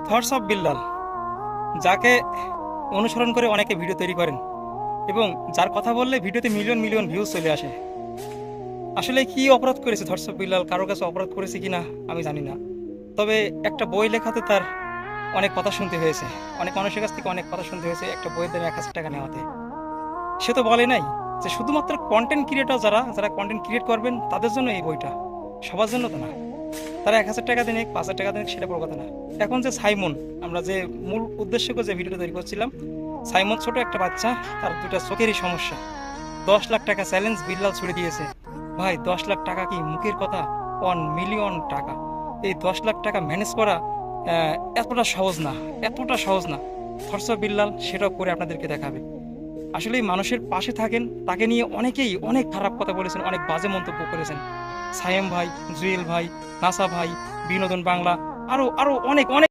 Thoughts of Billal, যাকে অনুসরণ করে অনেকে ভিডিও তৈরি করেন এবং যার কথা বললে ভিডিওতে মিলিয়ন মিলিয়ন ভিউজ চলে আসে। আসলে কি অপরাধ করেছে থটস অফ বিল্লাল? কারোর কাছে অপরাধ করেছে কিনা আমি জানি না, তবে একটা বই লেখাতে তার অনেক কথা শুনতে হয়েছে, অনেক মানুষের কাছ থেকে অনেক কথা শুনতে হয়েছে একটা বইয়ের দামে 1,000 টাকা নেওয়াতে। সে তো বলে নাই যে শুধুমাত্র কন্টেন্ট ক্রিয়েটর যারা যারা কন্টেন্ট ক্রিয়েট করবেন তাদের জন্য এই বইটা, সবার জন্য তো না। তারা 1,000 টাকা দিন 5,000 টাকা দিন সেটা বড় কথা না। এখন যে সাইমন, আমরা যে মূল উদ্দেশ্য করে যে ভিডিওটা তৈরি করছিলাম, সাইমন ছোট একটা বাচ্চা, তার দুটা চোখেরই সমস্যা, 10 লাখ টাকা চ্যালেঞ্জ বিল্লাল ছুড়ে দিয়েছে। ভাই 10 লাখ টাকা কি মুখের কথা? 1 মিলিয়ন টাকা। এই 10 লাখ টাকা ম্যানেজ করা এতটা সহজ না, এতটা সহজ না। থটস অফ বিল্লাল সেটাও করে আপনাদেরকে দেখাবে। আসলে মানুষের পাশে থাকেন, তাকে নিয়ে অনেকেই অনেক খারাপ কথা বলেছেন, অনেক বাজে মন্তব্য করেছেন। সায়েম ভাই, জুয়েল ভাই, নাসা ভাই, বিনোদন বাংলা, আরো আরো অনেক অনেক